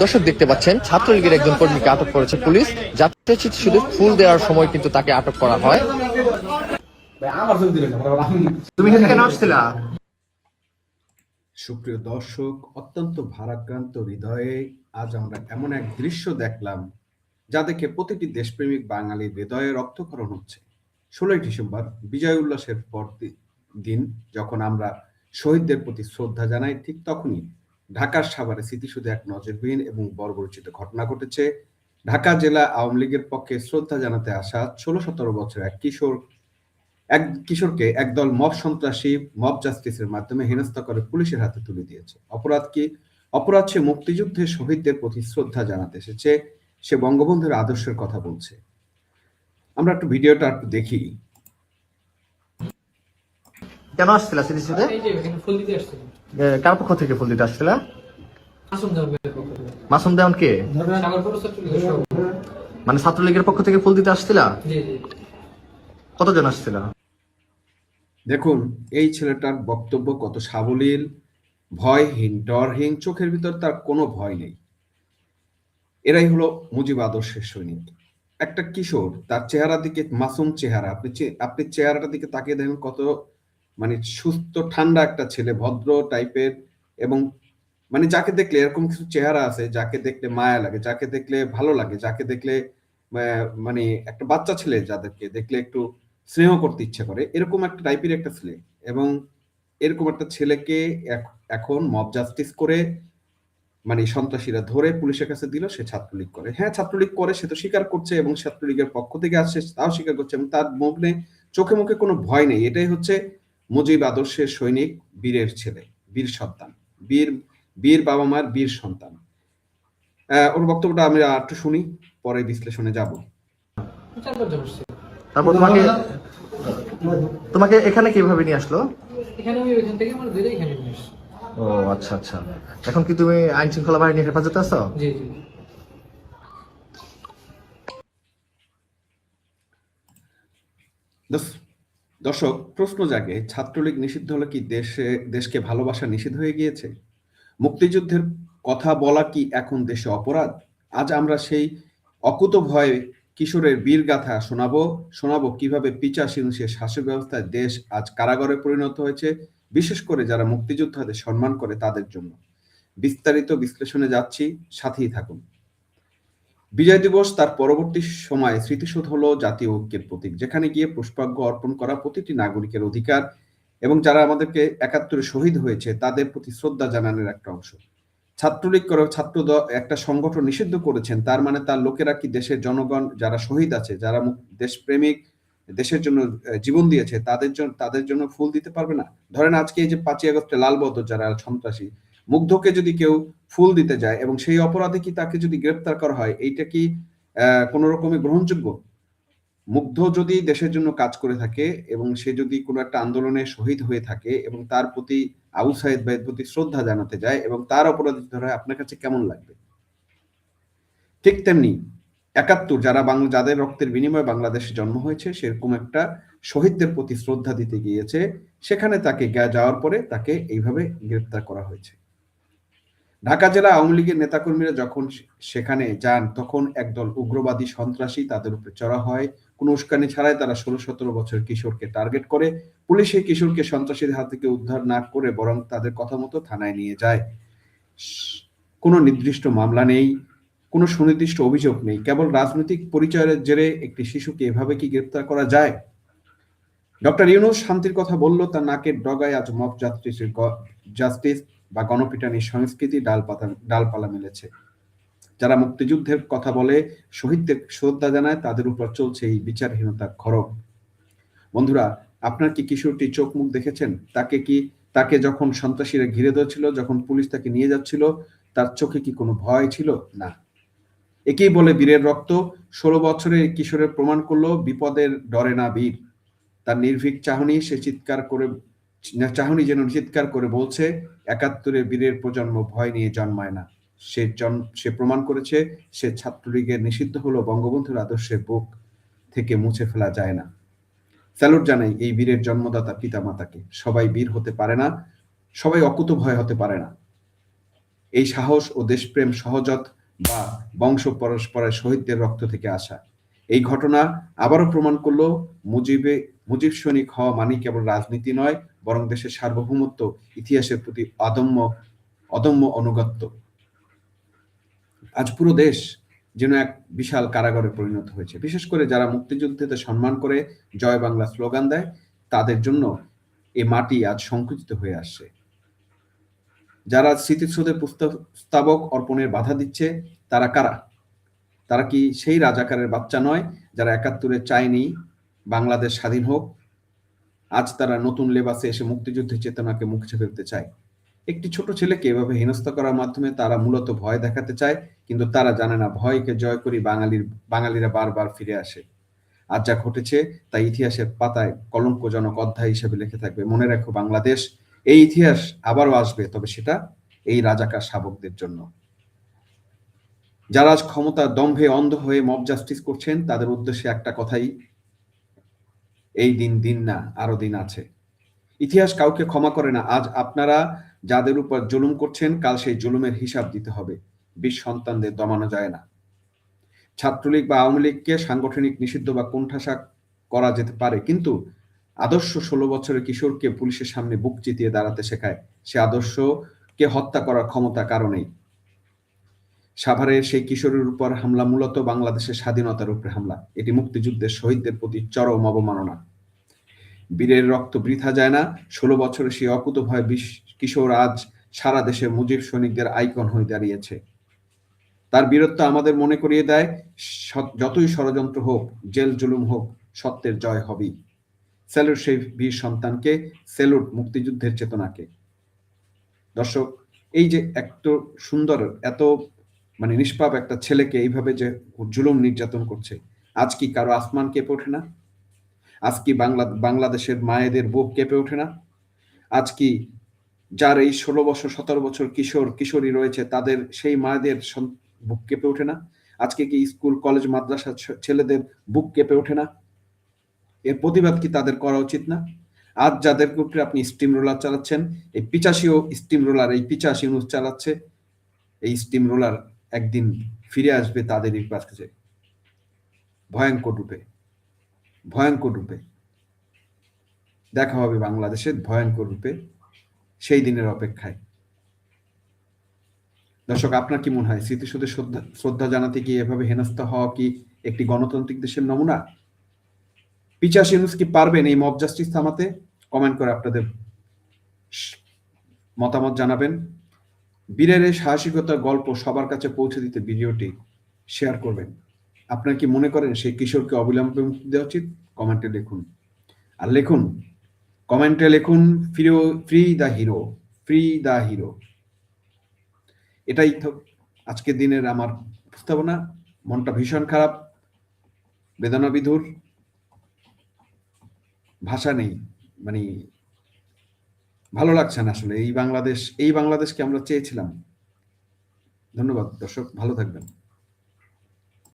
দর্শক দেখতে পাচ্ছেন ছাত্রলীগের একজন কর্মীকে আটক করেছে পুলিশ। যাত্রী শিশুদের ফুল দেওয়ার সময় কিন্তু তাকে আটক করা হয়। তুমি কেন আসছিলা? সুপ্রিয় দর্শক, অত্যন্ত ভারাক্রান্ত হৃদয়ে আজ আমরা এমন এক দৃশ্য দেখলাম যা দেখে প্রতিটি দেশপ্রেমিক বাঙালির হৃদয়ে রক্তক্ষরণ হচ্ছে। 16ই ডিসেম্বর বিজয় উল্লাসের পর দিন যখন আমরা শহীদদের প্রতি শ্রদ্ধা জানাই, ঠিক তখনই ঢাকার সাভারে স্মৃতিসৌধে এক নজিরবিহীন এবং বর্বরচিত ঘটনা ঘটেছে। ঢাকা জেলা আওয়ামী লীগের পক্ষে শ্রদ্ধা জানাতে আসা 16-17 বছর এক কিশোরকে একদল মব সন্ত্রাসী মব জাস্টিসের মাধ্যমে হেনস্থা করে পুলিশের হাতে তুলে দিয়েছে। অপরাধ কি? অপরাধ সে মুক্তিযুদ্ধের শহীদদের প্রতি শ্রদ্ধা জানাতে এসেছে, সে বঙ্গবন্ধুর আদর্শের কথা বলছে। আমরা একটু ভিডিওটা একটু দেখি। কেন আসছিলা স্মৃতিসৌধে? কার পক্ষ থেকে ফুল দিতে আসছিলা? মাসুম দেওয়ান কে? মানে ছাত্রলীগের পক্ষ থেকে ফুল দিতে আসছিলা? কতজন আসছিলা? দেখুন এই ছেলেটার বক্তব্য কত সাবলীল, ভয়হীন, ডরহীন, চোখের ভিতর তার কোনো ভয় নেই। এরাই হলো মুজিব আদর্শের সৈনিক। একটা কিশোর, তার চেহারার দিকে, মাসুম চেহারা, আপনি চেহারাটার দিকে তাকিয়ে দেখেন, কত মানে সুস্থ ঠান্ডা একটা ছেলে, ভদ্র টাইপের, এবং মানে যাকে দেখলে এরকম কিছু চেহারা আছে, যাকে দেখলে মায়া লাগে, যাকে দেখলে ভালো লাগে, যাকে দেখলে মানে একটা বাচ্চা ছেলে যাদেরকে দেখলে একটু স্নেহ করতে ইচ্ছে করে, এরকম একটা টাইপের একটা ছেলে। এবং এরকম একটা ছেলেকে এখন মব জাস্টিস করে মানে সন্ত্রাসীরা ধরে পুলিশের কাছে দিল, সে ছাত্রলীগ করে। হ্যাঁ, ছাত্রলীগ করে, সে তো স্বীকার করছে, এবং ছাত্রলীগের পক্ষ থেকে আসছে তাও স্বীকার করছে, এবং তার মুখে চোখে মুখে কোনো ভয় নেই। এটাই হচ্ছে মুজিব আদর্শের সৈনিক, বীরের ছেলে, বীর সন্তান, বীর বীর বাবা মার বীর সন্তান। ওর বক্তব্যটা আমি একটু শুনি, পরে বিশ্লেষণে যাব। তারপর তোমাকে এখানে কিভাবে নিয়ে আসলো? ও আচ্ছা আচ্ছা। এখন কি তুমি আইন শৃঙ্খলা বাহিনীর হেফাজতে আছো? দর্শক, প্রশ্ন জাগে, ছাত্রলীগ নিষিদ্ধ হলে কি দেশকে ভালোবাসা নিষিদ্ধ হয়ে গিয়েছে? মুক্তিযুদ্ধের কথা বলা কি এখন দেশে অপরাধ? আজ আমরা সেই অকুতোভয় কিশোরের বীরগাথা শোনাবো কিভাবে পিচাসীন সে শাসক ব্যবস্থায় দেশ আজ কারাগারে পরিণত হয়েছে, বিশেষ করে যারা মুক্তিযোদ্ধাদের সম্মান করে তাদের জন্য। বিস্তারিত বিশ্লেষণে যাচ্ছি, সাথেই থাকুন। বিজয় দিবস তার পরবর্তী সময়ে স্মৃতিসৌধ হলো জাতীয় ঐক্যের প্রতীক, যেখানে গিয়ে পুষ্পার্ঘ্য অর্পণ করা প্রতিটি নাগরিকের অধিকার, এবং যারা আমাদেরকে 71-এ শহীদ হয়েছে তাদের প্রতি শ্রদ্ধা জানানোর একটা অংশ। ছাত্রলীগ করে একটা সংগঠন নিষিদ্ধ করেছেন, তার মানে তার লোকেরা কি দেশের জনগণ যারা শহীদ আছে, যারা দেশপ্রেমিক, দেশের জন্য জীবন দিয়েছে, তাদের জন্য ফুল দিতে পারবে না? ধরেন আজকে এই যে 5ই আগস্টে লালবদর যারা সন্ত্রাসী, মুগ্ধকে যদি কেউ ফুল দিতে যায় এবং সেই অপরাধে কি তাকে যদি গ্রেপ্তার করা হয়, এইটা কি কোন রকমের গ্রহণযোগ্য? মুগ্ধ যদি দেশের জন্য কাজ করে থাকে এবং সে যদি কোনো একটা আন্দোলনে শহীদ হয়ে থাকে এবং তার প্রতি আবু সাইদ ভাইয়ের প্রতি শ্রদ্ধা জানাতে যায় এবং তার অপরাধী ধরা হয়, আপনার কাছে কেমন লাগবে? ঠিক তেমনি 71 যাদের রক্তের বিনিময়ে বাংলাদেশে জন্ম হয়েছে, সেরকম একটা শহীদদের প্রতি শ্রদ্ধা দিতে গিয়েছে, সেখানে তাকে যাওয়ার পরে তাকে এইভাবে গ্রেপ্তার করা হয়েছে। ঢাকা জেলা আওয়ামী লীগের নেতাকর্মীরা যখন সেখানে যান, তখন একদল উগ্রবাদী সন্ত্রাসী তাদের উপরে চড়া হয়। কোনো উস্কানি ছাড়াই তারা 16-17 বছর কিশোরকে টার্গেট করে। পুলিশ সেই কিশোরকে সন্ত্রাসীদের হাত থেকে উদ্ধার না করে বরং তাদের কথা মতো থানায় নিয়ে যায়। কোনো নির্দিষ্ট মামলা নেই, কোনো সুনির্দিষ্ট অভিযোগ নেই, কেবল রাজনৈতিক পরিচয়ের জেরে একটি শিশুকে এভাবে কি গ্রেপ্তার করা যায়? ডক্টর ইউনূস শান্তির কথা বলল, তার নাকের ডগায় আজ মব জাস্টিস বা গণপিটানির সংস্কৃতি ডালপালা মেলেছে। যারা মুক্তিযুদ্ধের কথা বলে, শহীদদের শ্রদ্ধা জানায়, তাদের উপর চলছে এই বিচারহীনতার খড়গ। বন্ধুরা, আপনার কি কিশোরটি চোখ মুখ দেখেছেন? তাকে যখন সন্ত্রাসীরা ঘিরে ধরছিল, যখন পুলিশ তাকে নিয়ে যাচ্ছিল, তার চোখে কি কোনো ভয় ছিল? না। একেই বলে বীরের রক্ত। 16 বছরের কিশোরের প্রমাণ করলো বিপদের ডরে না বীর। তার নির্ভীক চাহনি যেন চিৎকার করে বলছে, 71-এ বীরের প্রজন্ম ভয় নিয়ে জন্মায় না। সে প্রমাণ করেছে, সে ছাত্রলীগের নিষিদ্ধ হলো বঙ্গবন্ধুর আদর্শের বুক থেকে মুছে ফেলা যায় না। স্যালুট জানাই এই বীরের জন্মদাতা পিতা মাতাকে। সবাই বীর হতে পারে না, সবাই অকুতোভয় হতে পারে না। এই সাহস ও দেশপ্রেম সহজাত বা বংশ পরস্পরের শহীদদের রক্ত থেকে আসা। এই ঘটনা আবারও প্রমাণ করলো মুজিব সৈনিক হওয়া মানে কেবল রাজনীতি নয়, বরং দেশের সার্বভৌমত্ব, ইতিহাসের প্রতি অদম্য অনুগত্য। আজ পুরো দেশ যেন এক বিশাল কারাগারে পরিণত হয়েছে। বিশেষ করে যারা মুক্তিযুদ্ধকে সম্মান করে জয় বাংলা স্লোগান দেয়, তাদের জন্য এই মাটি আজ সংকুচিত হয়ে আসছে। যারা স্মৃতিসৌধে পুস্তাবক অর্পণের বাধা দিচ্ছে, তারা কারা? তারা কি সেই রাজাকারের বাচ্চা নয় যারা ৭১-এ চায়নি বাংলাদেশ স্বাধীন হোক? আজ তারা নতুন লেবাসে এসে মুক্তিযুদ্ধের চেতনাকে মুছে ফেলতে চায়। একটি ছোট ছেলেকে এভাবে হেনস্থা করার মাধ্যমে তারা মূলত ভয় দেখাতে চায়, কিন্তু তারা জানে না ভয়কে জয় করি বাঙালিরা বারবার ফিরে আসে। আজ যা ঘটেছে তা ইতিহাসের পাতায় কলঙ্কজনক অধ্যায় হিসেবে লিখে থাকবে। মনে রাখো বাংলাদেশ, এই ইতিহাস আবারও আসবে, তবে সেটা এই রাজাকার শাবকদের জন্য। যারা আজ ক্ষমতার দম্ভে অন্ধ হয়ে মব জাস্টিস করছেন, তাদের উদ্দেশ্যে একটা কথাই, এই দিন না, আরো দিন আছে। ইতিহাস কাউকে ক্ষমা করে না। আজ আপনারা যাদের উপর জুলুম করছেন, কাল সেই জুলুমের হিসাব দিতে হবে। বীর সন্তানদের দমানো যায় না। ছাত্রলীগ বা আওয়ামী লীগকে সাংগঠনিক নিষিদ্ধ বা কোণঠাসা করা যেতে পারে, কিন্তু আদর্শ ১৬ বছরের কিশোরকে পুলিশের সামনে বুক চিতিয়ে দাঁড়াতে শেখায়। সে আদর্শকে হত্যা করার ক্ষমতা কারো নেই। সাভারের সেই কিশোরের উপর হামলা মূলত বাংলাদেশের স্বাধীনতার উপরে হামলা। এটি মুক্তিযুদ্ধের শহীদদের প্রতি চরম অবমাননা। বীরের রক্ত বৃথা যায় না। ১৬ বছরের সেই অকুতোভয় কিশোর আজ সারা দেশে মুজিব সৈনিকদের আইকন হয়ে দাঁড়িয়েছে। তার বীরত্ব আমাদের মনে করিয়ে দেয়, যতই ষড়যন্ত্র হোক, জেল জুলুম হোক, সত্যের জয় হবেই। স্যালুট সেই বীর সন্তানকে, স্যালুট মুক্তিযুদ্ধের চেতনাকে। দর্শক, এই যে এত সুন্দর, এত নিষ্পাপ একটা ছেলেকে এইভাবে যে জুলুম নির্যাতন করছে, আজ কি কারো আসমান কেঁপে ওঠে না? আজ কি বাংলাদেশের মায়েদের বুক কেঁপে ওঠে না? আজ কি যার এই ১৬ বছর ১৭ বছর কিশোরী রয়েছে, তাদের সেই মায়েদের বুক কেঁপে ওঠে না? আজকে কি স্কুল কলেজ মাদ্রাসা ছেলেদের বুক কেঁপে ওঠে না? এর প্রতিবাদ কি তাদের করা উচিত না? আজ যাদের উপরে আপনি স্টিম রোলার চালাচ্ছেন, এই পিচাসিও স্টিম রোলার, এই পিচাসি নিউজ চালাচ্ছে, এই স্টিম রোলার একদিন ফিরে আসবে তাদেরই কাছে ভয়ঙ্কর রূপে। দেখা হবে বাংলাদেশের ভয়ঙ্কর রূপে, সেই দিনের অপেক্ষায়। দর্শক, আপনার কি মনে হয় স্মৃতিসৌধে শ্রদ্ধা জানাতে কি এভাবে হেনস্থা হওয়া কি একটি গণতান্ত্রিক দেশের নমুনা? পিচাসি নিউজ কি পারবেন এই মব জাস্টিস থামাতে? কমেন্ট করে আপনাদের মতামত জানাবেন। বীরের এই সাহসিকতার গল্প সবার কাছে পৌঁছে দিতে ভিডিওটি শেয়ার করবেন। আপনারা কি মনে করেন সেই কিশোরকে অবিলম্বে মুক্তি দেওয়া উচিত? কমেন্টে লিখুন। আর কমেন্টে লিখুন ফ্রি দ্য হিরো। এটাই তো আজকের দিনের আমার উপস্থাপনা। মনটা ভীষণ খারাপ, বেদনা বিধুর, ভাষা নেই। ভালো লাগছে না আসলে। এই বাংলাদেশকে আমরা চেয়েছিলাম। ধন্যবাদ দর্শক, ভালো থাকবেন।